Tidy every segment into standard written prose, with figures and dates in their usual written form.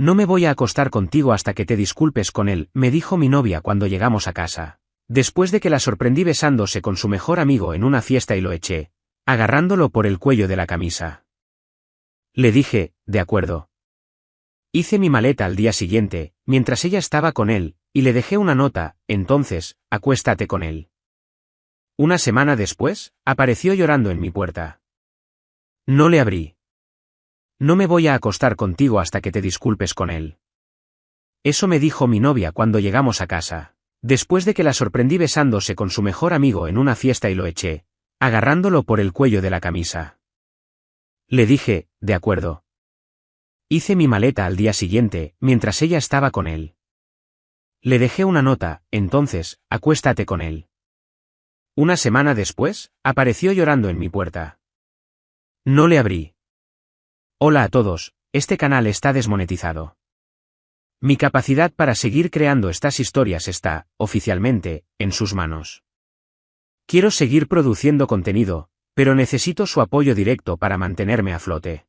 No me voy a acostar contigo hasta que te disculpes con él, me dijo mi novia cuando llegamos a casa. Después de que la sorprendí besándose con su mejor amigo en una fiesta y lo eché, agarrándolo por el cuello de la camisa. Le dije, de acuerdo. Hice mi maleta al día siguiente, mientras ella estaba con él, y le dejé una nota, entonces, acuéstate con él. Una semana después, apareció llorando en mi puerta. No le abrí. No me voy a acostar contigo hasta que te disculpes con él. Eso me dijo mi novia cuando llegamos a casa, después de que la sorprendí besándose con su mejor amigo en una fiesta y lo eché, agarrándolo por el cuello de la camisa. Le dije, de acuerdo. Hice mi maleta al día siguiente, mientras ella estaba con él. Le dejé una nota, entonces, acuéstate con él. Una semana después, apareció llorando en mi puerta. No le abrí. Hola a todos, este canal está desmonetizado. Mi capacidad para seguir creando estas historias está, oficialmente, en sus manos. Quiero seguir produciendo contenido, pero necesito su apoyo directo para mantenerme a flote.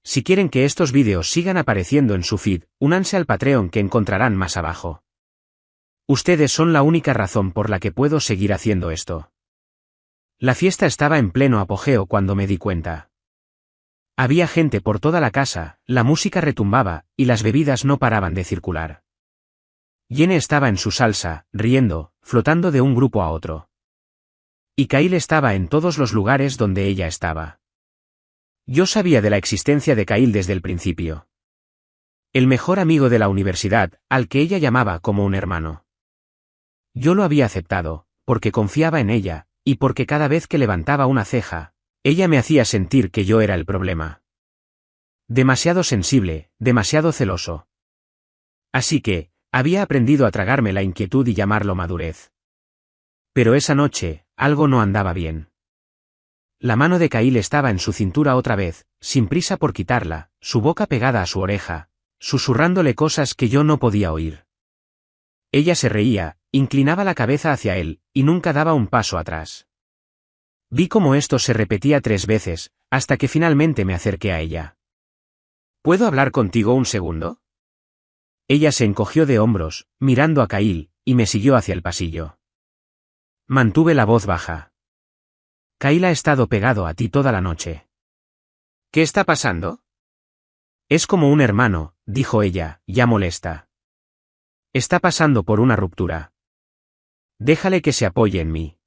Si quieren que estos vídeos sigan apareciendo en su feed, únanse al Patreon que encontrarán más abajo. Ustedes son la única razón por la que puedo seguir haciendo esto. La fiesta estaba en pleno apogeo cuando me di cuenta. Había gente por toda la casa, la música retumbaba, y las bebidas no paraban de circular. Jenny estaba en su salsa, riendo, flotando de un grupo a otro. Y Kyle estaba en todos los lugares donde ella estaba. Yo sabía de la existencia de Kyle desde el principio. El mejor amigo de la universidad, al que ella llamaba como un hermano. Yo lo había aceptado, porque confiaba en ella, y porque cada vez que levantaba una ceja, ella me hacía sentir que yo era el problema. Demasiado sensible, demasiado celoso. Así que, había aprendido a tragarme la inquietud y llamarlo madurez. Pero esa noche, algo no andaba bien. La mano de Kyle estaba en su cintura otra vez, sin prisa por quitarla, su boca pegada a su oreja, susurrándole cosas que yo no podía oír. Ella se reía, inclinaba la cabeza hacia él, y nunca daba un paso atrás. Vi cómo esto se repetía 3 veces, hasta que finalmente me acerqué a ella. ¿Puedo hablar contigo un segundo? Ella se encogió de hombros, mirando a Kyle, y me siguió hacia el pasillo. Mantuve la voz baja. Kyle ha estado pegado a ti toda la noche. ¿Qué está pasando? Es como un hermano, dijo ella, ya molesta. Está pasando por una ruptura. Déjale que se apoye en mí.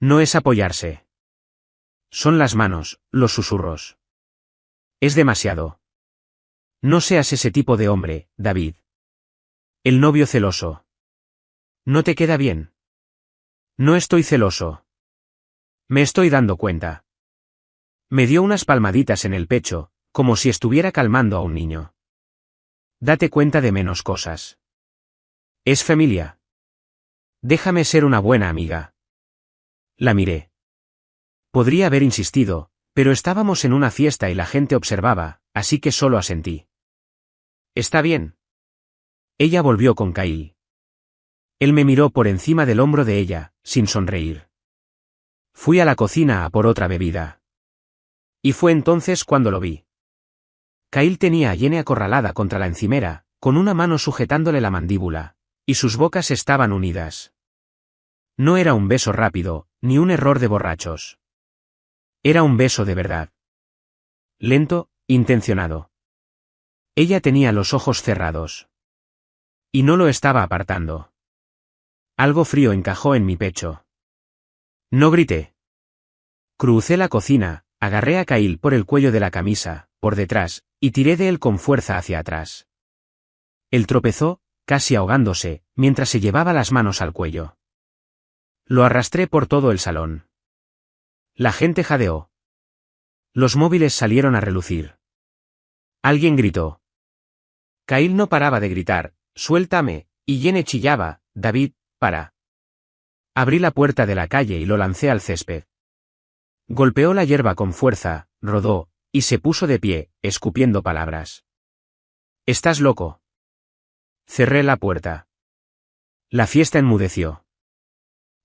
No es apoyarse. Son las manos, los susurros. Es demasiado. No seas ese tipo de hombre, David. El novio celoso. ¿No te queda bien? No estoy celoso. Me estoy dando cuenta. Me dio unas palmaditas en el pecho, como si estuviera calmando a un niño. Date cuenta de menos cosas. Es familia. Déjame ser una buena amiga. La miré. Podría haber insistido, pero estábamos en una fiesta y la gente observaba, así que solo asentí. Está bien. Ella volvió con Kyle. Él me miró por encima del hombro de ella, sin sonreír. Fui a la cocina a por otra bebida. Y fue entonces cuando lo vi. Kyle tenía a Jenny acorralada contra la encimera, con una mano sujetándole la mandíbula, y sus bocas estaban unidas. No era un beso rápido, ni un error de borrachos. Era un beso de verdad. Lento, intencionado. Ella tenía los ojos cerrados. Y no lo estaba apartando. Algo frío encajó en mi pecho. No grité. Crucé la cocina, agarré a Kyle por el cuello de la camisa, por detrás, y tiré de él con fuerza hacia atrás. Él tropezó, casi ahogándose, mientras se llevaba las manos al cuello. Lo arrastré por todo el salón. La gente jadeó. Los móviles salieron a relucir. Alguien gritó. Kyle no paraba de gritar, suéltame, y Jenny chillaba, David, para. Abrí la puerta de la calle y lo lancé al césped. Golpeó la hierba con fuerza, rodó, y se puso de pie, escupiendo palabras. ¿Estás loco? Cerré la puerta. La fiesta enmudeció.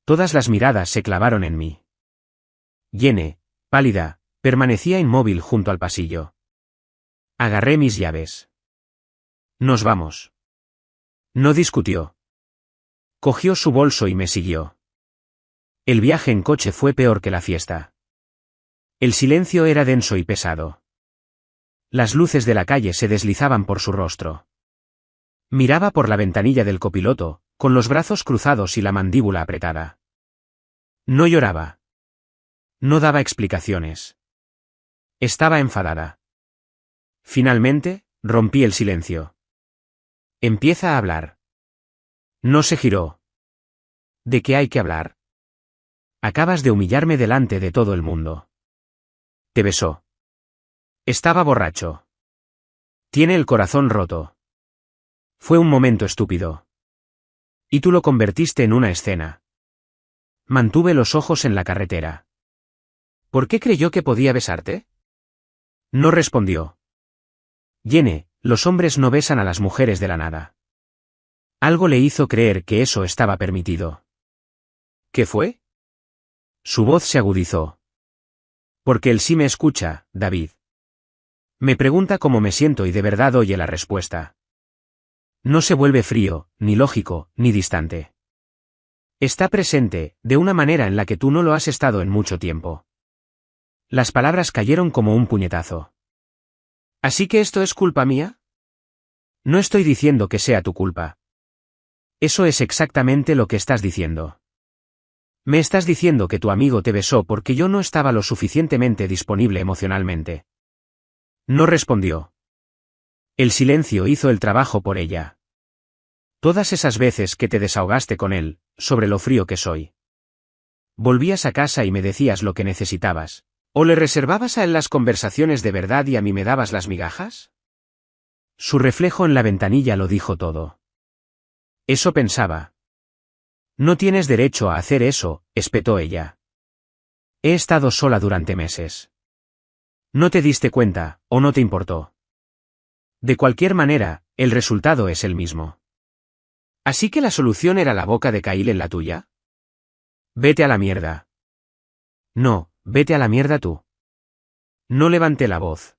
Todas las miradas se clavaron en mí. Jenny, pálida, permanecía inmóvil junto al pasillo. Agarré mis llaves. Nos vamos. No discutió. Cogió su bolso y me siguió. El viaje en coche fue peor que la fiesta. El silencio era denso y pesado. Las luces de la calle se deslizaban por su rostro. Miraba por la ventanilla del copiloto, con los brazos cruzados y la mandíbula apretada. No lloraba. No daba explicaciones. Estaba enfadada. Finalmente, rompí el silencio. Empieza a hablar. No se giró. ¿De qué hay que hablar? Acabas de humillarme delante de todo el mundo. Te besó. Estaba borracho. Tiene el corazón roto. Fue un momento estúpido. Y tú lo convertiste en una escena. Mantuve los ojos en la carretera. ¿Por qué creyó que podía besarte? No respondió. Jenny, los hombres no besan a las mujeres de la nada. Algo le hizo creer que eso estaba permitido. ¿Qué fue? Su voz se agudizó. Porque él sí me escucha, David. Me pregunta cómo me siento y de verdad oye la respuesta. No se vuelve frío, ni lógico, ni distante. Está presente, de una manera en la que tú no lo has estado en mucho tiempo. Las palabras cayeron como un puñetazo. ¿Así que esto es culpa mía? No estoy diciendo que sea tu culpa. Eso es exactamente lo que estás diciendo. Me estás diciendo que tu amigo te besó porque yo no estaba lo suficientemente disponible emocionalmente. No respondió. El silencio hizo el trabajo por ella. Todas esas veces que te desahogaste con él, sobre lo frío que soy. Volvías a casa y me decías lo que necesitabas. ¿O le reservabas a él las conversaciones de verdad y a mí me dabas las migajas? Su reflejo en la ventanilla lo dijo todo. Eso pensaba. No tienes derecho a hacer eso, espetó ella. He estado sola durante meses. No te diste cuenta, o no te importó. De cualquier manera, el resultado es el mismo. ¿Así que la solución era la boca de Kyle en la tuya? Vete a la mierda. No, vete a la mierda tú. No levanté la voz.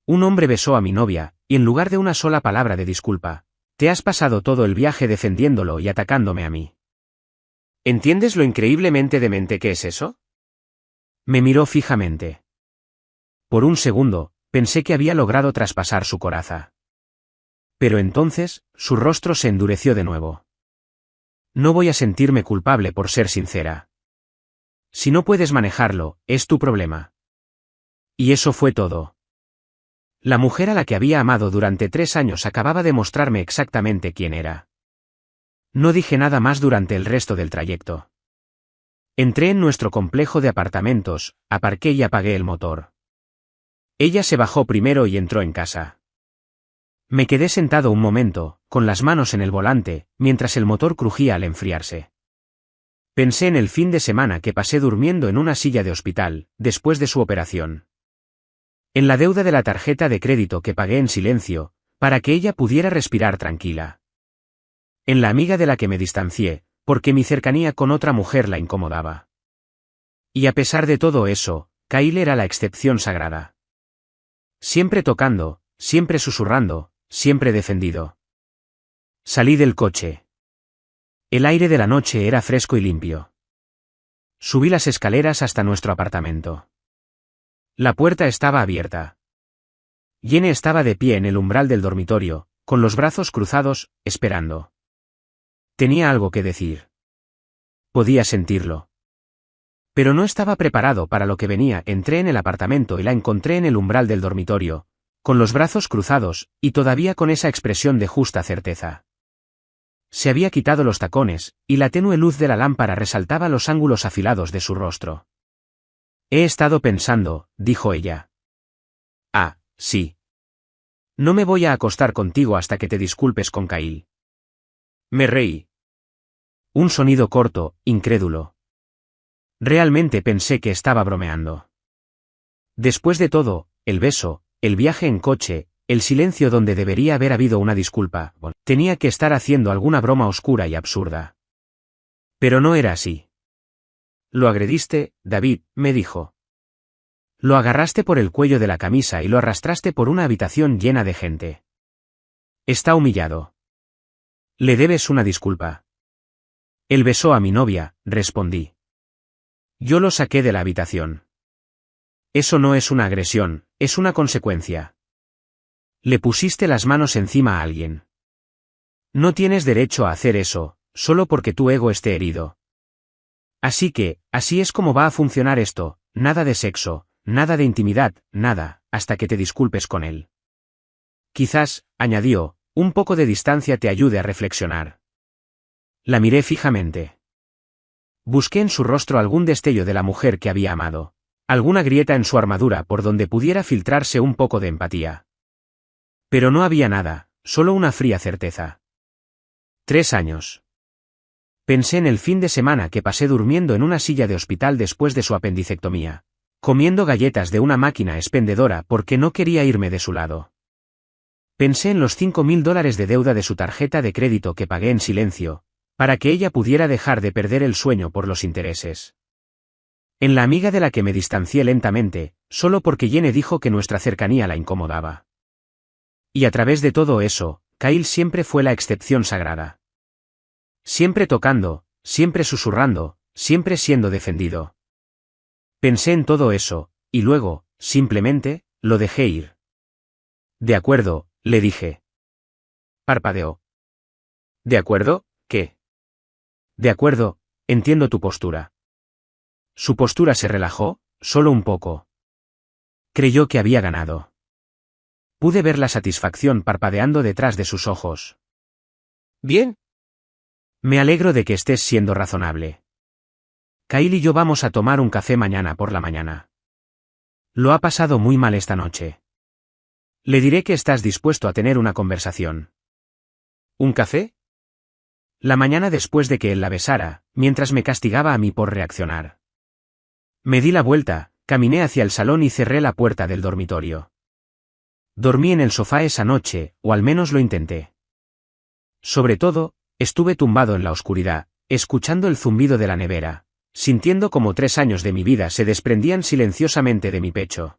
Un hombre besó a mi novia, y en lugar de una sola palabra de disculpa, te has pasado todo el viaje defendiéndolo y atacándome a mí. ¿Entiendes lo increíblemente demente que es eso? Me miró fijamente. Por un segundo, pensé que había logrado traspasar su coraza. Pero entonces, su rostro se endureció de nuevo. No voy a sentirme culpable por ser sincera. Si no puedes manejarlo, es tu problema. Y eso fue todo. La mujer a la que había amado durante 3 años acababa de mostrarme exactamente quién era. No dije nada más durante el resto del trayecto. Entré en nuestro complejo de apartamentos, aparqué y apagué el motor. Ella se bajó primero y entró en casa. Me quedé sentado un momento, con las manos en el volante, mientras el motor crujía al enfriarse. Pensé en el fin de semana que pasé durmiendo en una silla de hospital, después de su operación. En la deuda de la tarjeta de crédito que pagué en silencio, para que ella pudiera respirar tranquila. En la amiga de la que me distancié, porque mi cercanía con otra mujer la incomodaba. Y a pesar de todo eso, Kyle era la excepción sagrada. Siempre tocando, siempre susurrando, siempre defendido. Salí del coche. El aire de la noche era fresco y limpio. Subí las escaleras hasta nuestro apartamento. La puerta estaba abierta. Jenny estaba de pie en el umbral del dormitorio, con los brazos cruzados, esperando. Tenía algo que decir. Podía sentirlo. Pero no estaba preparado para lo que venía. Entré en el apartamento y la encontré en el umbral del dormitorio, con los brazos cruzados, y todavía con esa expresión de justa certeza. Se había quitado los tacones, y la tenue luz de la lámpara resaltaba los ángulos afilados de su rostro. He estado pensando, dijo ella. Ah, sí. No me voy a acostar contigo hasta que te disculpes con Kyle. Me reí. Un sonido corto, incrédulo. Realmente pensé que estaba bromeando. Después de todo, el beso, el viaje en coche, el silencio donde debería haber habido una disculpa, tenía que estar haciendo alguna broma oscura y absurda. Pero no era así. Lo agrediste, David, me dijo. Lo agarraste por el cuello de la camisa y lo arrastraste por una habitación llena de gente. Está humillado. Le debes una disculpa. Él besó a mi novia, respondí. Yo lo saqué de la habitación. Eso no es una agresión, es una consecuencia. Le pusiste las manos encima a alguien. No tienes derecho a hacer eso, solo porque tu ego esté herido. Así que, así es como va a funcionar esto, nada de sexo, nada de intimidad, nada, hasta que te disculpes con él. Quizás, añadió, un poco de distancia te ayude a reflexionar. La miré fijamente. Busqué en su rostro algún destello de la mujer que había amado, alguna grieta en su armadura por donde pudiera filtrarse un poco de empatía. Pero no había nada, solo una fría certeza. 3 años. Pensé en el fin de semana que pasé durmiendo en una silla de hospital después de su apendicectomía, comiendo galletas de una máquina expendedora porque no quería irme de su lado. Pensé en los $5.000 de deuda de su tarjeta de crédito que pagué en silencio, para que ella pudiera dejar de perder el sueño por los intereses. En la amiga de la que me distancié lentamente, solo porque Jenny dijo que nuestra cercanía la incomodaba. Y a través de todo eso, Kyle siempre fue la excepción sagrada. Siempre tocando, siempre susurrando, siempre siendo defendido. Pensé en todo eso, y luego, simplemente, lo dejé ir. De acuerdo, le dije. Parpadeó. ¿De acuerdo? ¿Qué? De acuerdo, entiendo tu postura. Su postura se relajó, solo un poco. Creyó que había ganado. Pude ver la satisfacción parpadeando detrás de sus ojos. Bien. Me alegro de que estés siendo razonable. Kyle y yo vamos a tomar un café mañana por la mañana. Lo ha pasado muy mal esta noche. Le diré que estás dispuesto a tener una conversación. ¿Un café? La mañana después de que él la besara, mientras me castigaba a mí por reaccionar. Me di la vuelta, caminé hacia el salón y cerré la puerta del dormitorio. Dormí en el sofá esa noche, o al menos lo intenté. Sobre todo, estuve tumbado en la oscuridad, escuchando el zumbido de la nevera, sintiendo como 3 años de mi vida se desprendían silenciosamente de mi pecho.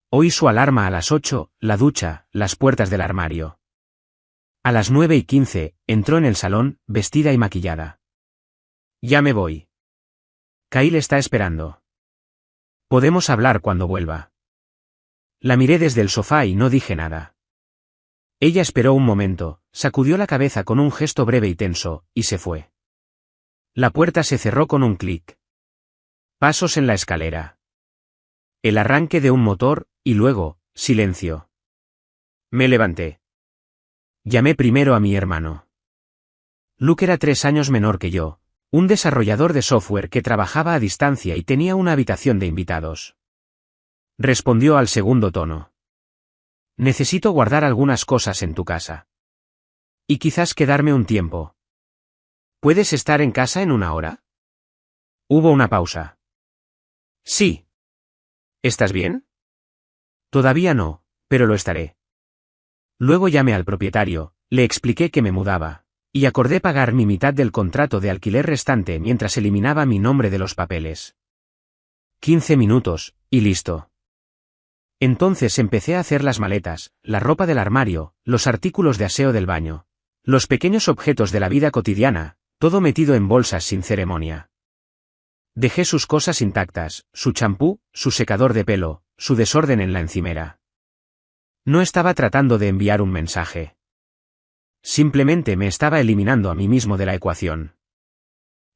Oí su alarma a las 8, la ducha, las puertas del armario. A las 9:15, entró en el salón, vestida y maquillada. Ya me voy. Kyle está esperando. Podemos hablar cuando vuelva. La miré desde el sofá y no dije nada. Ella esperó un momento, sacudió la cabeza con un gesto breve y tenso, y se fue. La puerta se cerró con un clic. Pasos en la escalera. El arranque de un motor, y luego, silencio. Me levanté. Llamé primero a mi hermano. Luke era 3 años menor que yo, un desarrollador de software que trabajaba a distancia y tenía una habitación de invitados. Respondió al segundo tono. Necesito guardar algunas cosas en tu casa. Y quizás quedarme un tiempo. ¿Puedes estar en casa en 1 hora? Hubo una pausa. Sí. ¿Estás bien? Todavía no, pero lo estaré. Luego llamé al propietario, le expliqué que me mudaba, y acordé pagar mi mitad del contrato de alquiler restante mientras eliminaba mi nombre de los papeles. 15 minutos, y listo. Entonces empecé a hacer las maletas, la ropa del armario, los artículos de aseo del baño, los pequeños objetos de la vida cotidiana, todo metido en bolsas sin ceremonia. Dejé sus cosas intactas, su champú, su secador de pelo, su desorden en la encimera. No estaba tratando de enviar un mensaje. Simplemente me estaba eliminando a mí mismo de la ecuación.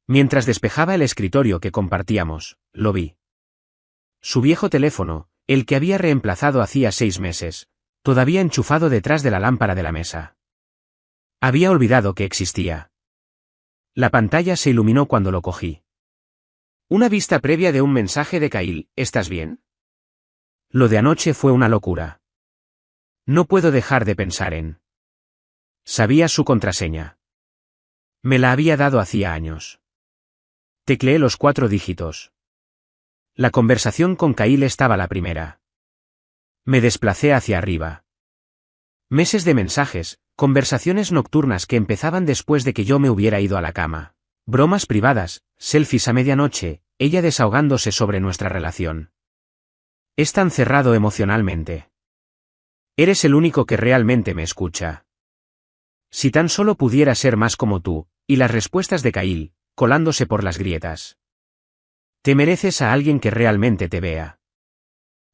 Mientras despejaba el escritorio que compartíamos, lo vi. Su viejo teléfono, el que había reemplazado hacía 6 meses, todavía enchufado detrás de la lámpara de la mesa. Había olvidado que existía. La pantalla se iluminó cuando lo cogí. Una vista previa de un mensaje de Kyle, ¿estás bien? Lo de anoche fue una locura. No puedo dejar de pensar en... Sabía su contraseña. Me la había dado hacía años. Tecleé los 4 dígitos. La conversación con Kyle estaba la primera. Me desplacé hacia arriba. Meses de mensajes, conversaciones nocturnas que empezaban después de que yo me hubiera ido a la cama. Bromas privadas, selfies a medianoche, ella desahogándose sobre nuestra relación. Es tan cerrado emocionalmente. Eres el único que realmente me escucha. Si tan solo pudiera ser más como tú, y las respuestas de Kyle, colándose por las grietas. Te mereces a alguien que realmente te vea.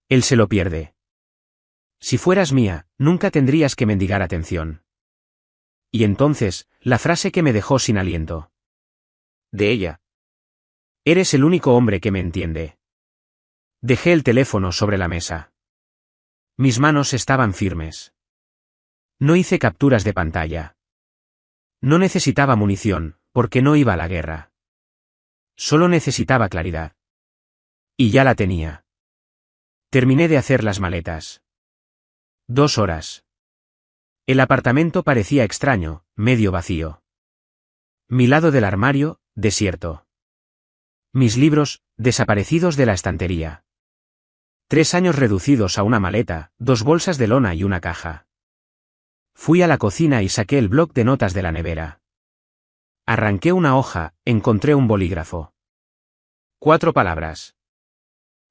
Él se lo pierde. Si fueras mía, nunca tendrías que mendigar atención. Y entonces, la frase que me dejó sin aliento. De ella. Eres el único hombre que me entiende. Dejé el teléfono sobre la mesa. Mis manos estaban firmes. No hice capturas de pantalla. No necesitaba munición, porque no iba a la guerra. Solo necesitaba claridad. Y ya la tenía. Terminé de hacer las maletas. 2 horas. El apartamento parecía extraño, medio vacío. Mi lado del armario, desierto. Mis libros, desaparecidos de la estantería. 3 años reducidos a una maleta, 2 bolsas de lona y una caja. Fui a la cocina y saqué el bloc de notas de la nevera. Arranqué una hoja, encontré un bolígrafo. 4 palabras.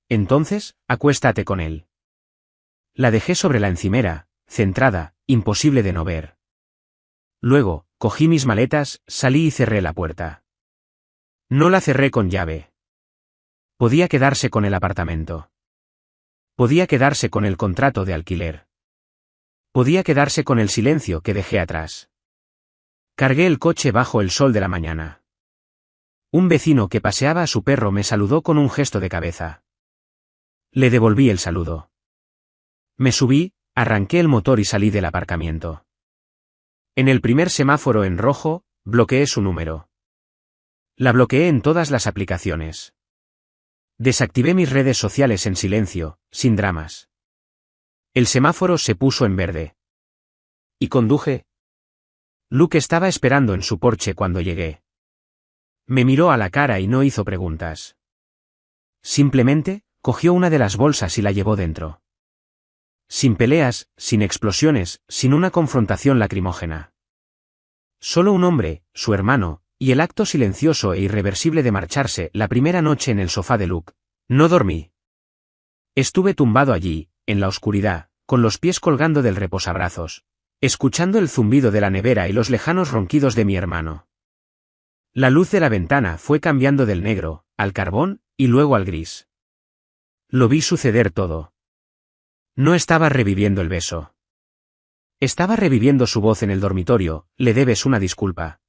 Entonces, acuéstate con él. La dejé sobre la encimera, centrada, imposible de no ver. Luego, cogí mis maletas, salí y cerré la puerta. No la cerré con llave. Podía quedarse con el apartamento. Podía quedarse con el contrato de alquiler. Podía quedarse con el silencio que dejé atrás. Cargué el coche bajo el sol de la mañana. Un vecino que paseaba a su perro me saludó con un gesto de cabeza. Le devolví el saludo. Me subí, arranqué el motor y salí del aparcamiento. En el primer semáforo en rojo, bloqueé su número. La bloqueé en todas las aplicaciones. Desactivé mis redes sociales en silencio, sin dramas. El semáforo se puso en verde. Y conduje. Luke estaba esperando en su porche cuando llegué. Me miró a la cara y no hizo preguntas. Simplemente, cogió una de las bolsas y la llevó dentro. Sin peleas, sin explosiones, sin una confrontación lacrimógena. Solo un hombre, su hermano, y el acto silencioso e irreversible de marcharse la primera noche en el sofá de Luke. No dormí. Estuve tumbado allí, en la oscuridad, con los pies colgando del reposabrazos, escuchando el zumbido de la nevera y los lejanos ronquidos de mi hermano. La luz de la ventana fue cambiando del negro, al carbón, y luego al gris. Lo vi suceder todo. No estaba reviviendo el beso. Estaba reviviendo su voz en el dormitorio, le debes una disculpa.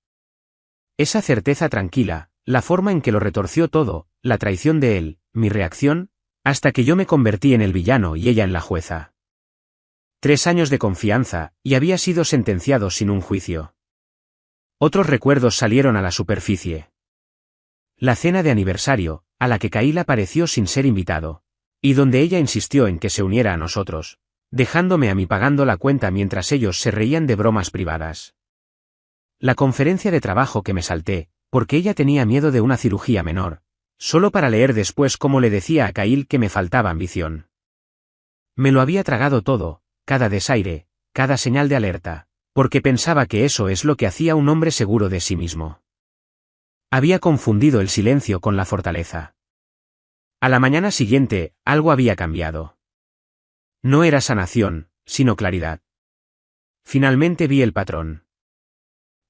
Esa certeza tranquila, la forma en que lo retorció todo, la traición de él, mi reacción, hasta que yo me convertí en el villano y ella en la jueza. 3 años de confianza, y había sido sentenciado sin un juicio. Otros recuerdos salieron a la superficie. La cena de aniversario, a la que Kyle apareció sin ser invitado, y donde ella insistió en que se uniera a nosotros, dejándome a mí pagando la cuenta mientras ellos se reían de bromas privadas. La conferencia de trabajo que me salté, porque ella tenía miedo de una cirugía menor, solo para leer después cómo le decía a Kyle que me faltaba ambición. Me lo había tragado todo, cada desaire, cada señal de alerta, porque pensaba que eso es lo que hacía un hombre seguro de sí mismo. Había confundido el silencio con la fortaleza. A la mañana siguiente, algo había cambiado. No era sanación, sino claridad. Finalmente vi el patrón.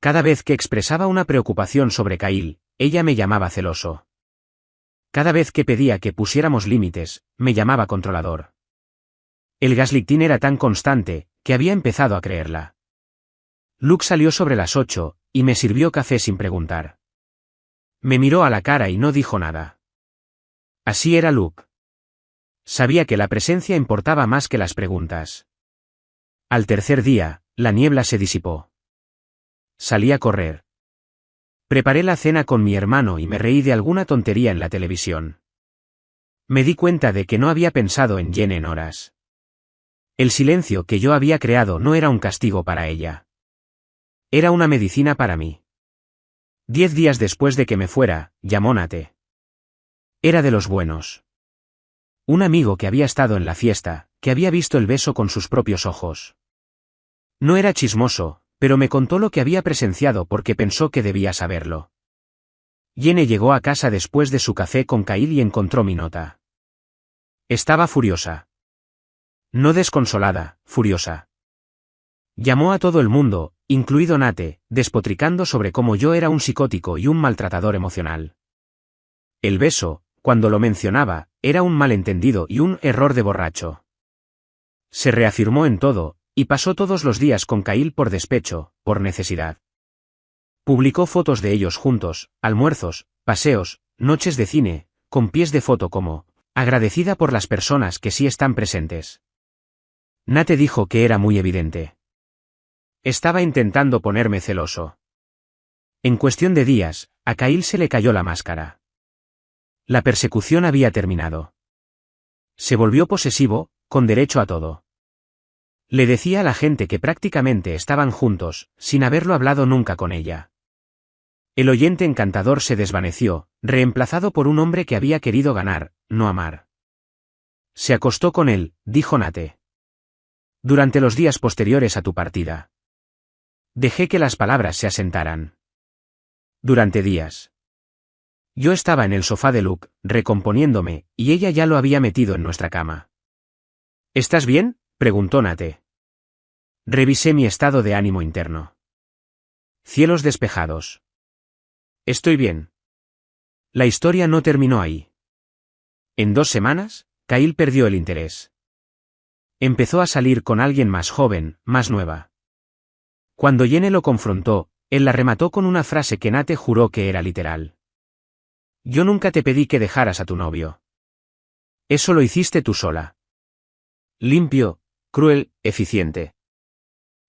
Cada vez que expresaba una preocupación sobre Kyle, ella me llamaba celoso. Cada vez que pedía que pusiéramos límites, me llamaba controlador. El gaslighting era tan constante, que había empezado a creerla. Luke salió sobre las 8, y me sirvió café sin preguntar. Me miró a la cara y no dijo nada. Así era Luke. Sabía que la presencia importaba más que las preguntas. Al tercer día, la niebla se disipó. Salí a correr. Preparé la cena con mi hermano y me reí de alguna tontería en la televisión. Me di cuenta de que no había pensado en Jen en horas. El silencio que yo había creado no era un castigo para ella. Era una medicina para mí. 10 días después de que me fuera, llamó Nate. Era de los buenos. Un amigo que había estado en la fiesta, que había visto el beso con sus propios ojos. No era chismoso, pero me contó lo que había presenciado porque pensó que debía saberlo. Jenny llegó a casa después de su café con Kyle y encontró mi nota. Estaba furiosa. No desconsolada, furiosa. Llamó a todo el mundo, incluido Nate, despotricando sobre cómo yo era un psicótico y un maltratador emocional. El beso, cuando lo mencionaba, era un malentendido y un error de borracho. Se reafirmó en todo, y pasó todos los días con Kyle por despecho, por necesidad. Publicó fotos de ellos juntos, almuerzos, paseos, noches de cine, con pies de foto como, agradecida por las personas que sí están presentes. Nate dijo que era muy evidente. Estaba intentando ponerme celoso. En cuestión de días, a Kyle se le cayó la máscara. La persecución había terminado. Se volvió posesivo, con derecho a todo. Le decía a la gente que prácticamente estaban juntos, sin haberlo hablado nunca con ella. El oyente encantador se desvaneció, reemplazado por un hombre que había querido ganar, no amar. Se acostó con él, dijo Nate. Durante los días posteriores a tu partida. Dejé que las palabras se asentaran. Durante días. Yo estaba en el sofá de Luke, recomponiéndome, y ella ya lo había metido en nuestra cama. ¿Estás bien?, preguntó Nate. Revisé mi estado de ánimo interno. Cielos despejados. Estoy bien. La historia no terminó ahí. En 2 semanas, Kyle perdió el interés. Empezó a salir con alguien más joven, más nueva. Cuando Jenny lo confrontó, él la remató con una frase que Nate juró que era literal. Yo nunca te pedí que dejaras a tu novio. Eso lo hiciste tú sola. Limpio, cruel, eficiente.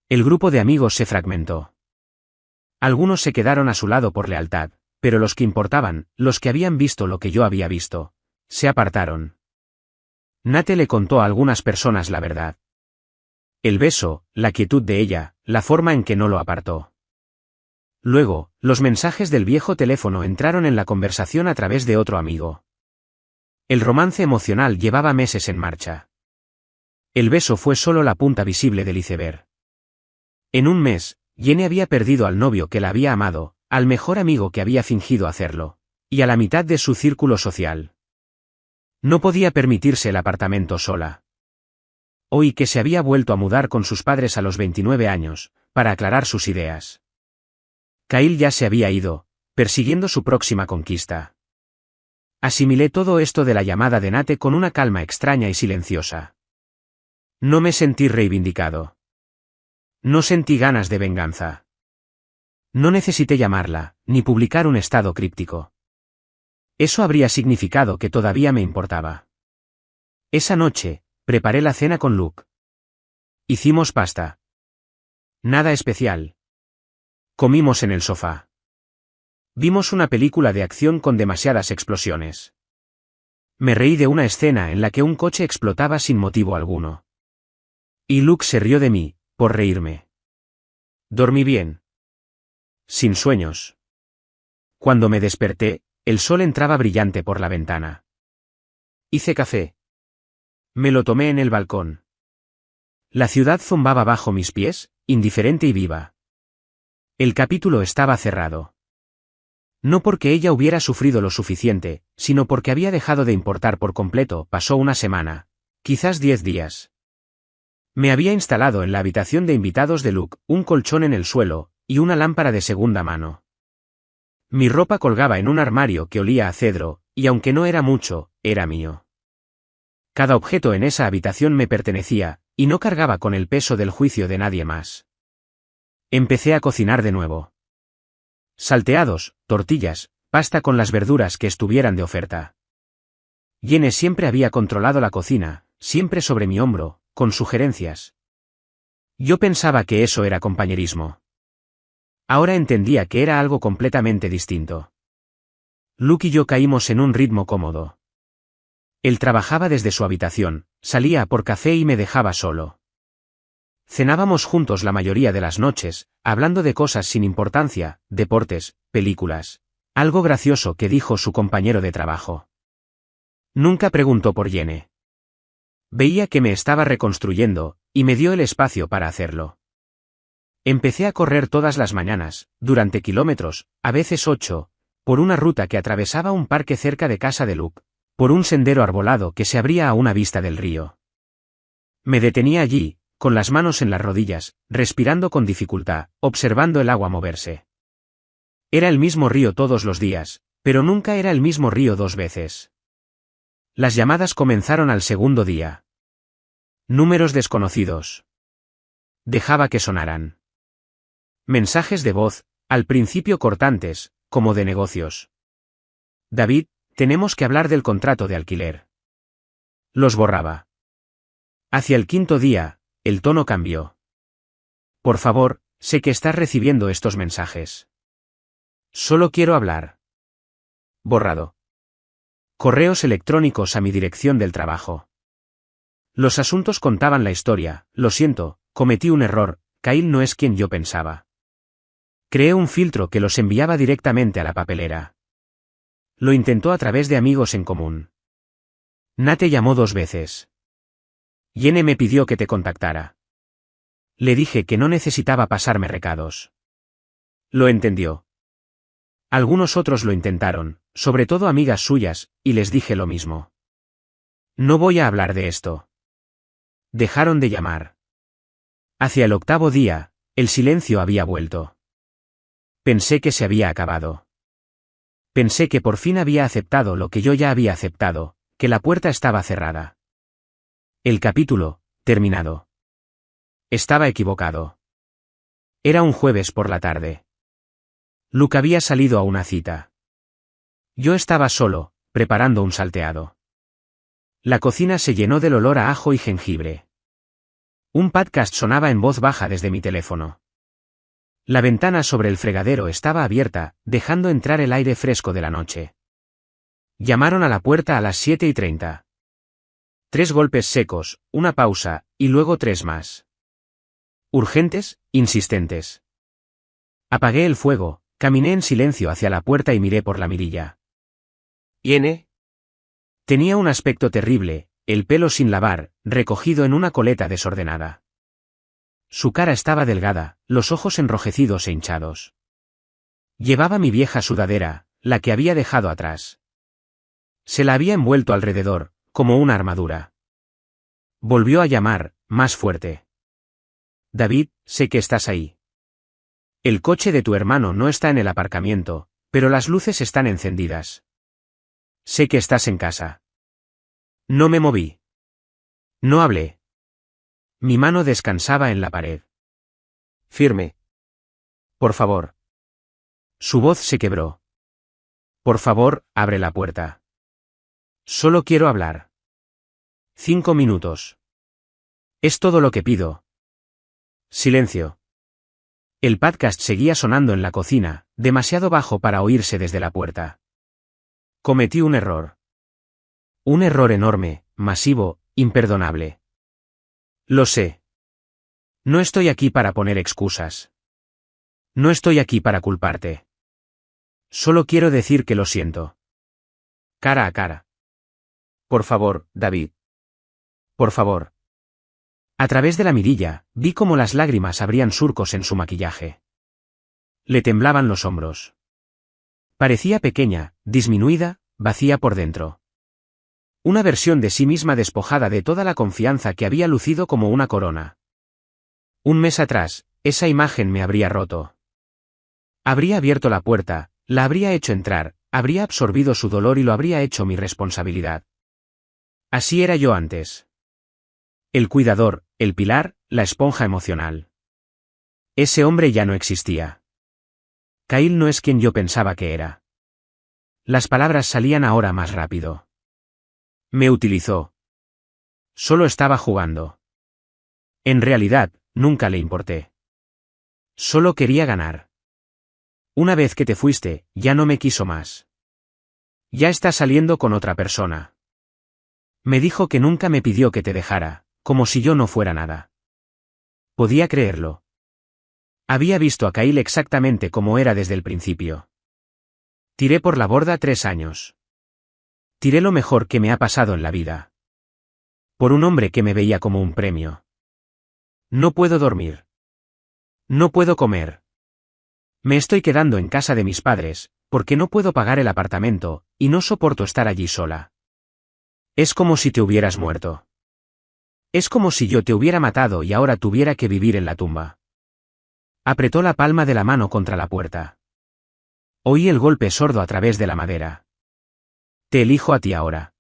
El grupo de amigos se fragmentó. Algunos se quedaron a su lado por lealtad, pero los que importaban, los que habían visto lo que yo había visto, se apartaron. Nate le contó a algunas personas la verdad. El beso, la quietud de ella, la forma en que no lo apartó. Luego, los mensajes del viejo teléfono entraron en la conversación a través de otro amigo. El romance emocional llevaba meses en marcha. El beso fue solo la punta visible del iceberg. En un mes, Jenny había perdido al novio que la había amado, al mejor amigo que había fingido hacerlo, y a la mitad de su círculo social. No podía permitirse el apartamento sola. Hoy que se había vuelto a mudar con sus padres a los 29 años, para aclarar sus ideas. Kyle ya se había ido, persiguiendo su próxima conquista. Asimilé todo esto de la llamada de Nate con una calma extraña y silenciosa. No me sentí reivindicado. No sentí ganas de venganza. No necesité llamarla, ni publicar un estado críptico. Eso habría significado que todavía me importaba. Esa noche, preparé la cena con Luke. Hicimos pasta. Nada especial. Comimos en el sofá. Vimos una película de acción con demasiadas explosiones. Me reí de una escena en la que un coche explotaba sin motivo alguno. Y Luke se rió de mí, por reírme. Dormí bien. Sin sueños. Cuando me desperté, el sol entraba brillante por la ventana. Hice café. Me lo tomé en el balcón. La ciudad zumbaba bajo mis pies, indiferente y viva. El capítulo estaba cerrado. No porque ella hubiera sufrido lo suficiente, sino porque había dejado de importar por completo. Pasó una semana, quizás 10 días. Me había instalado en la habitación de invitados de Luke, un colchón en el suelo, y una lámpara de segunda mano. Mi ropa colgaba en un armario que olía a cedro, y aunque no era mucho, era mío. Cada objeto en esa habitación me pertenecía, y no cargaba con el peso del juicio de nadie más. Empecé a cocinar de nuevo. Salteados, tortillas, pasta con las verduras que estuvieran de oferta. Jenny siempre había controlado la cocina, siempre sobre mi hombro, con sugerencias. Yo pensaba que eso era compañerismo. Ahora entendía que era algo completamente distinto. Luke y yo caímos en un ritmo cómodo. Él trabajaba desde su habitación, salía a por café y me dejaba solo. Cenábamos juntos la mayoría de las noches, hablando de cosas sin importancia, deportes, películas. Algo gracioso que dijo su compañero de trabajo. Nunca preguntó por Jenny. Veía que me estaba reconstruyendo, y me dio el espacio para hacerlo. Empecé a correr todas las mañanas, durante kilómetros, a veces 8, por una ruta que atravesaba un parque cerca de casa de Luke, por un sendero arbolado que se abría a una vista del río. Me detenía allí, con las manos en las rodillas, respirando con dificultad, observando el agua moverse. Era el mismo río todos los días, pero nunca era el mismo río 2 veces. Las llamadas comenzaron al segundo día. Números desconocidos. Dejaba que sonaran. Mensajes de voz, al principio cortantes, como de negocios. David, tenemos que hablar del contrato de alquiler. Los borraba. Hacia el 5.º día, el tono cambió. Por favor, sé que estás recibiendo estos mensajes. Solo quiero hablar. Borrado. Correos electrónicos a mi dirección del trabajo. Los asuntos contaban la historia. Lo siento, cometí un error, Kyle no es quien yo pensaba. Creé un filtro que los enviaba directamente a la papelera. Lo intentó a través de amigos en común. Nate llamó 2 veces. Jenny me pidió que te contactara. Le dije que no necesitaba pasarme recados. Lo entendió. Algunos otros lo intentaron, sobre todo amigas suyas, y les dije lo mismo. No voy a hablar de esto. Dejaron de llamar. Hacia el 8.º día, el silencio había vuelto. Pensé que se había acabado. Pensé que por fin había aceptado lo que yo ya había aceptado, que la puerta estaba cerrada. El capítulo, terminado. Estaba equivocado. Era un jueves por la tarde. Luke había salido a una cita. Yo estaba solo, preparando un salteado. La cocina se llenó del olor a ajo y jengibre. Un podcast sonaba en voz baja desde mi teléfono. La ventana sobre el fregadero estaba abierta, dejando entrar el aire fresco de la noche. Llamaron a la puerta a las 7:30. 3 golpes secos, una pausa, y luego 3 más. Urgentes, insistentes. Apagué el fuego, caminé en silencio hacia la puerta y miré por la mirilla. ¿Viene? Tenía un aspecto terrible, el pelo sin lavar, recogido en una coleta desordenada. Su cara estaba delgada, los ojos enrojecidos e hinchados. Llevaba mi vieja sudadera, la que había dejado atrás. Se la había envuelto alrededor, como una armadura. Volvió a llamar, más fuerte. David, sé que estás ahí. El coche de tu hermano no está en el aparcamiento, pero las luces están encendidas. Sé que estás en casa. No me moví. No hablé. Mi mano descansaba en la pared. Firme. Por favor. Su voz se quebró. Por favor, abre la puerta. Solo quiero hablar. 5 minutos. Es todo lo que pido. Silencio. El podcast seguía sonando en la cocina, demasiado bajo para oírse desde la puerta. Cometí un error. Un error enorme, masivo, imperdonable. Lo sé. No estoy aquí para poner excusas. No estoy aquí para culparte. Solo quiero decir que lo siento. Cara a cara. Por favor, David. Por favor. A través de la mirilla, vi cómo las lágrimas abrían surcos en su maquillaje. Le temblaban los hombros. Parecía pequeña, disminuida, vacía por dentro. Una versión de sí misma despojada de toda la confianza que había lucido como una corona. Un mes atrás, esa imagen me habría roto. Habría abierto la puerta, la habría hecho entrar, habría absorbido su dolor y lo habría hecho mi responsabilidad. Así era yo antes. El cuidador, el pilar, la esponja emocional. Ese hombre ya no existía. Kyle no es quien yo pensaba que era. Las palabras salían ahora más rápido. Me utilizó. Solo estaba jugando. En realidad, nunca le importé. Solo quería ganar. Una vez que te fuiste, ya no me quiso más. Ya está saliendo con otra persona. Me dijo que nunca me pidió que te dejara, como si yo no fuera nada. Podía creerlo. Había visto a Kyle exactamente como era desde el principio. Tiré por la borda 3 años. Tiré lo mejor que me ha pasado en la vida. Por un hombre que me veía como un premio. No puedo dormir. No puedo comer. Me estoy quedando en casa de mis padres, porque no puedo pagar el apartamento, y no soporto estar allí sola. Es como si te hubieras muerto. Es como si yo te hubiera matado y ahora tuviera que vivir en la tumba. Apretó la palma de la mano contra la puerta. Oí el golpe sordo a través de la madera. Te elijo a ti ahora.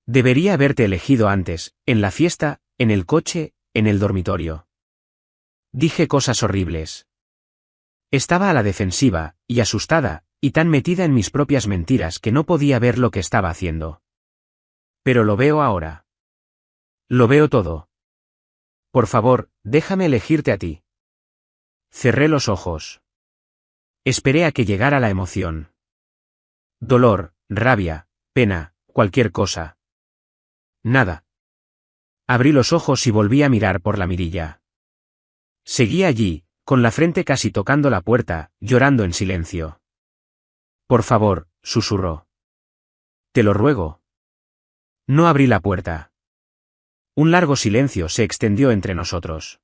Debería haberte elegido antes, en la fiesta, en el coche, en el dormitorio. Dije cosas horribles. Estaba a la defensiva, y asustada, y tan metida en mis propias mentiras que no podía ver lo que estaba haciendo. Pero lo veo ahora. Lo veo todo. Por favor, déjame elegirte a ti. Cerré los ojos. Esperé a que llegara la emoción. Dolor, rabia, pena, cualquier cosa. Nada. Abrí los ojos y volví a mirar por la mirilla. Seguía allí, con la frente casi tocando la puerta, llorando en silencio. Por favor, susurró. Te lo ruego. No abrí la puerta. Un largo silencio se extendió entre nosotros.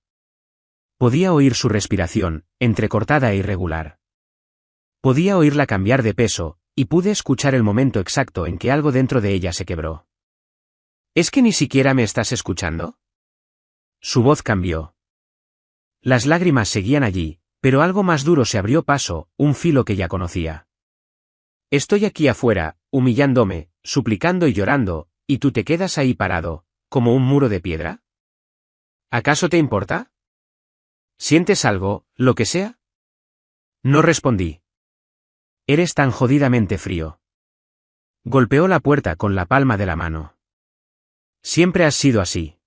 Podía oír su respiración, entrecortada e irregular. Podía oírla cambiar de peso, y pude escuchar el momento exacto en que algo dentro de ella se quebró. ¿Es que ni siquiera me estás escuchando? Su voz cambió. Las lágrimas seguían allí, pero algo más duro se abrió paso, un filo que ya conocía. Estoy aquí afuera, humillándome, suplicando y llorando, y tú te quedas ahí parado, como un muro de piedra. ¿Acaso te importa? ¿Sientes algo, lo que sea? No respondí. Eres tan jodidamente frío. Golpeó la puerta con la palma de la mano. Siempre has sido así.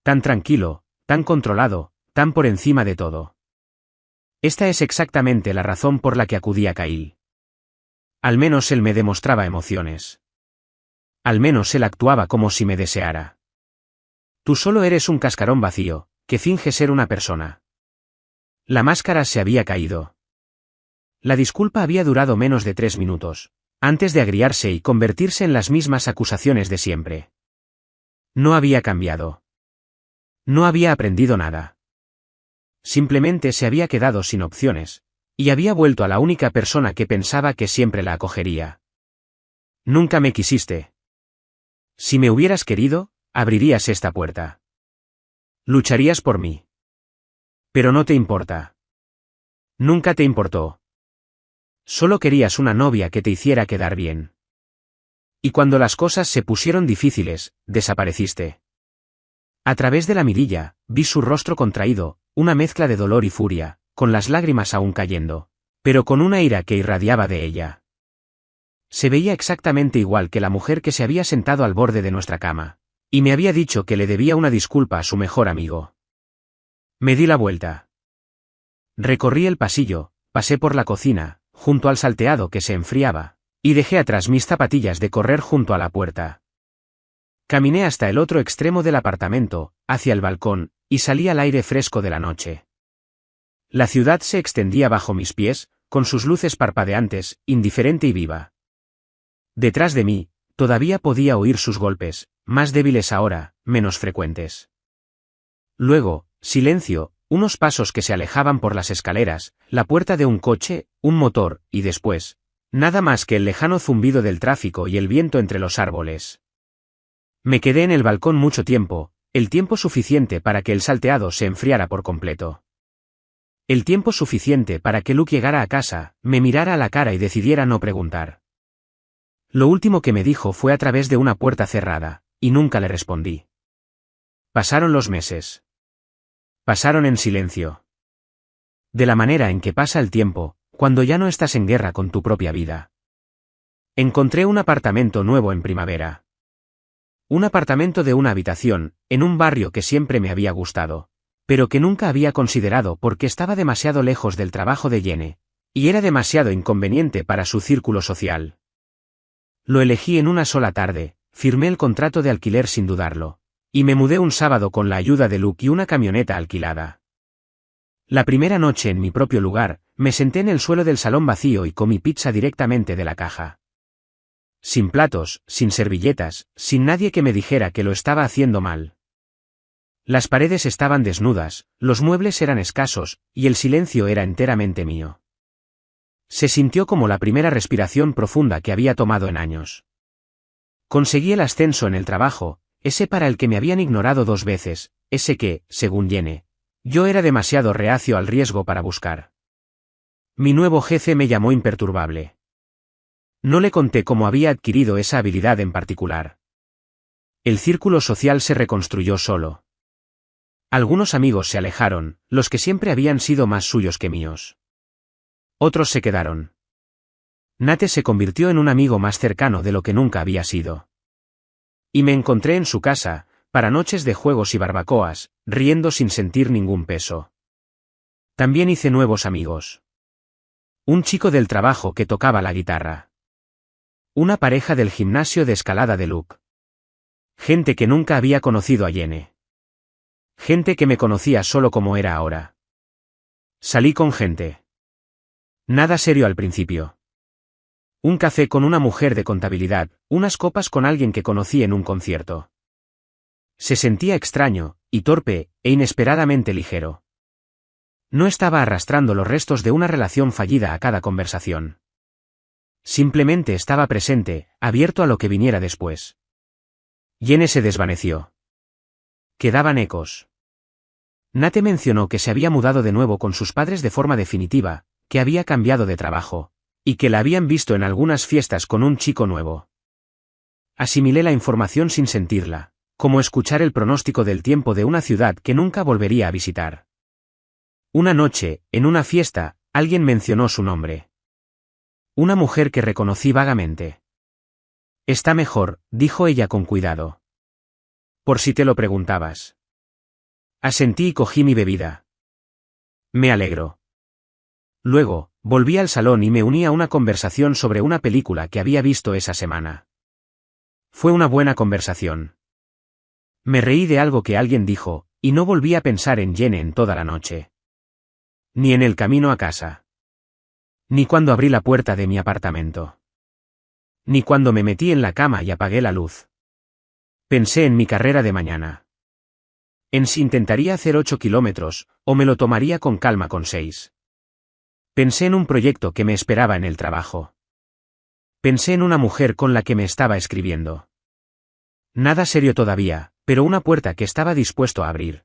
Tan tranquilo, tan controlado, tan por encima de todo. Esta es exactamente la razón por la que acudí a Kyle. Al menos él me demostraba emociones. Al menos él actuaba como si me deseara. Tú solo eres un cascarón vacío, que finge ser una persona. La máscara se había caído. La disculpa había durado menos de 3 minutos, antes de agriarse y convertirse en las mismas acusaciones de siempre. No había cambiado. No había aprendido nada. Simplemente se había quedado sin opciones, y había vuelto a la única persona que pensaba que siempre la acogería. Nunca me quisiste. Si me hubieras querido, abrirías esta puerta. Lucharías por mí. Pero no te importa. Nunca te importó. Solo querías una novia que te hiciera quedar bien. Y cuando las cosas se pusieron difíciles, desapareciste. A través de la mirilla, vi su rostro contraído, una mezcla de dolor y furia, con las lágrimas aún cayendo, pero con una ira que irradiaba de ella. Se veía exactamente igual que la mujer que se había sentado al borde de nuestra cama, y me había dicho que le debía una disculpa a su mejor amigo. Me di la vuelta. Recorrí el pasillo, pasé por la cocina, junto al salteado que se enfriaba, y dejé atrás mis zapatillas de correr junto a la puerta. Caminé hasta el otro extremo del apartamento, hacia el balcón, y salí al aire fresco de la noche. La ciudad se extendía bajo mis pies, con sus luces parpadeantes, indiferente y viva. Detrás de mí, todavía podía oír sus golpes, más débiles ahora, menos frecuentes. Luego, silencio, unos pasos que se alejaban por las escaleras, la puerta de un coche, un motor, y después, nada más que el lejano zumbido del tráfico y el viento entre los árboles. Me quedé en el balcón mucho tiempo, el tiempo suficiente para que el salteado se enfriara por completo. El tiempo suficiente para que Luke llegara a casa, me mirara a la cara y decidiera no preguntar. Lo último que me dijo fue a través de una puerta cerrada, y nunca le respondí. Pasaron los meses. Pasaron en silencio. De la manera en que pasa el tiempo, cuando ya no estás en guerra con tu propia vida. Encontré un apartamento nuevo en primavera. Un apartamento de una habitación, en un barrio que siempre me había gustado, pero que nunca había considerado porque estaba demasiado lejos del trabajo de Jenny, y era demasiado inconveniente para su círculo social. Lo elegí en una sola tarde, firmé el contrato de alquiler sin dudarlo, y me mudé un sábado con la ayuda de Luke y una camioneta alquilada. La primera noche en mi propio lugar, me senté en el suelo del salón vacío y comí pizza directamente de la caja. Sin platos, sin servilletas, sin nadie que me dijera que lo estaba haciendo mal. Las paredes estaban desnudas, los muebles eran escasos, y el silencio era enteramente mío. Se sintió como la primera respiración profunda que había tomado en años. Conseguí el ascenso en el trabajo, ese para el que me habían ignorado 2 veces, ese que, según Yene, yo era demasiado reacio al riesgo para buscar. Mi nuevo jefe me llamó imperturbable. No le conté cómo había adquirido esa habilidad en particular. El círculo social se reconstruyó solo. Algunos amigos se alejaron, los que siempre habían sido más suyos que míos. Otros se quedaron. Nate se convirtió en un amigo más cercano de lo que nunca había sido. Y me encontré en su casa, para noches de juegos y barbacoas, riendo sin sentir ningún peso. También hice nuevos amigos. Un chico del trabajo que tocaba la guitarra. Una pareja del gimnasio de escalada de Luke. Gente que nunca había conocido a Yene. Gente que me conocía solo como era ahora. Salí con gente. Nada serio al principio. Un café con una mujer de contabilidad, unas copas con alguien que conocí en un concierto. Se sentía extraño, y torpe, e inesperadamente ligero. No estaba arrastrando los restos de una relación fallida a cada conversación. Simplemente estaba presente, abierto a lo que viniera después. Yene se desvaneció. Quedaban ecos. Nate mencionó que se había mudado de nuevo con sus padres de forma definitiva, que había cambiado de trabajo, y que la habían visto en algunas fiestas con un chico nuevo. Asimilé la información sin sentirla, como escuchar el pronóstico del tiempo de una ciudad que nunca volvería a visitar. Una noche, en una fiesta, alguien mencionó su nombre. Una mujer que reconocí vagamente. Está mejor, dijo ella con cuidado. Por si te lo preguntabas. Asentí y cogí mi bebida. Me alegro. Luego, volví al salón y me uní a una conversación sobre una película que había visto esa semana. Fue una buena conversación. Me reí de algo que alguien dijo, y no volví a pensar en Yene en toda la noche. Ni en el camino a casa. Ni cuando abrí la puerta de mi apartamento. Ni cuando me metí en la cama y apagué la luz. Pensé en mi carrera de mañana. En si intentaría hacer 8 kilómetros, o me lo tomaría con calma con 6. Pensé en un proyecto que me esperaba en el trabajo. Pensé en una mujer con la que me estaba escribiendo. Nada serio todavía, pero una puerta que estaba dispuesto a abrir.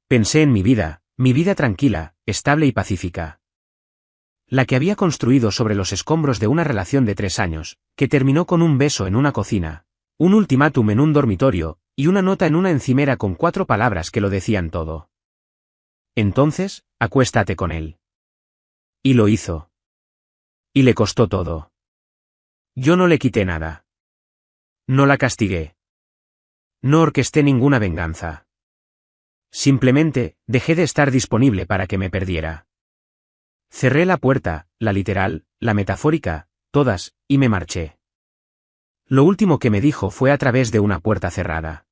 Pensé en mi vida tranquila, estable y pacífica. La que había construido sobre los escombros de una relación de 3 años, que terminó con un beso en una cocina, un ultimátum en un dormitorio, y una nota en una encimera con 4 palabras que lo decían todo. Entonces, acuéstate con él. Y lo hizo. Y le costó todo. Yo no le quité nada. No la castigué. No orquesté ninguna venganza. Simplemente, dejé de estar disponible para que me perdiera. Cerré la puerta, la literal, la metafórica, todas, y me marché. Lo último que me dijo fue a través de una puerta cerrada.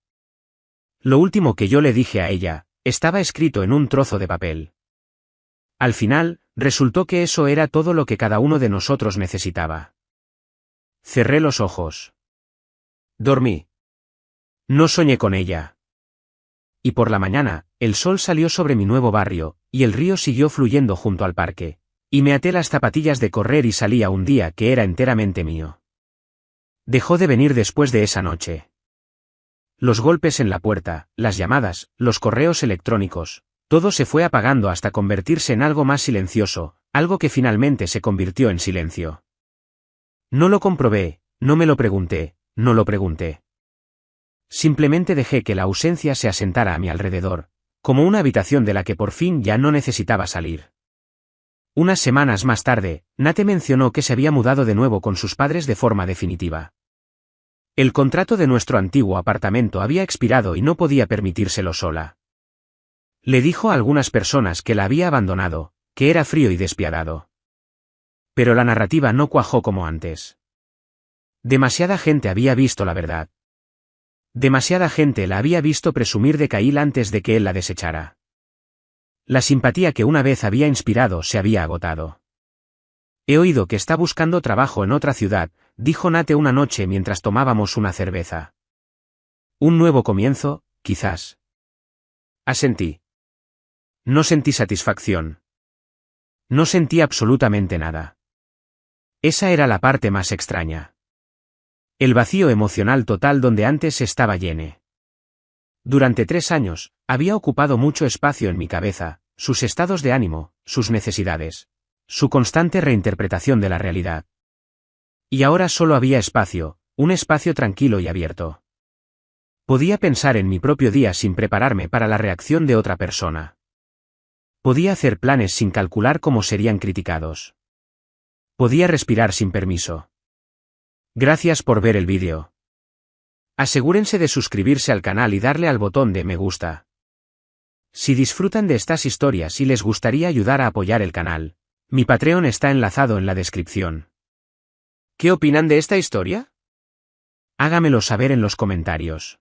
Lo último que yo le dije a ella, estaba escrito en un trozo de papel. Al final, resultó que eso era todo lo que cada uno de nosotros necesitaba. Cerré los ojos. Dormí. No soñé con ella. Y por la mañana, el sol salió sobre mi nuevo barrio, y el río siguió fluyendo junto al parque, y me até las zapatillas de correr y salí a un día que era enteramente mío. Dejó de venir después de esa noche. Los golpes en la puerta, las llamadas, los correos electrónicos, todo se fue apagando hasta convertirse en algo más silencioso, algo que finalmente se convirtió en silencio. No lo comprobé, no me lo pregunté, no lo pregunté. Simplemente dejé que la ausencia se asentara a mi alrededor, como una habitación de la que por fin ya no necesitaba salir. Unas semanas más tarde, Nate mencionó que se había mudado de nuevo con sus padres de forma definitiva. El contrato de nuestro antiguo apartamento había expirado y no podía permitírselo sola. Le dijo a algunas personas que la había abandonado, que era frío y despiadado. Pero la narrativa no cuajó como antes. Demasiada gente había visto la verdad. Demasiada gente la había visto presumir de Kyle antes de que él la desechara. La simpatía que una vez había inspirado se había agotado. He oído que está buscando trabajo en otra ciudad, dijo Nate una noche mientras tomábamos una cerveza. Un nuevo comienzo, quizás. Asentí. No sentí satisfacción. No sentí absolutamente nada. Esa era la parte más extraña. El vacío emocional total donde antes estaba lleno. Durante 3 años, había ocupado mucho espacio en mi cabeza, sus estados de ánimo, sus necesidades, su constante reinterpretación de la realidad. Y ahora solo había espacio, un espacio tranquilo y abierto. Podía pensar en mi propio día sin prepararme para la reacción de otra persona. Podía hacer planes sin calcular cómo serían criticados. Podía respirar sin permiso. Gracias por ver el vídeo. Asegúrense de suscribirse al canal y darle al botón de me gusta. Si disfrutan de estas historias y les gustaría ayudar a apoyar el canal, mi Patreon está enlazado en la descripción. ¿Qué opinan de esta historia? Hágamelo saber en los comentarios.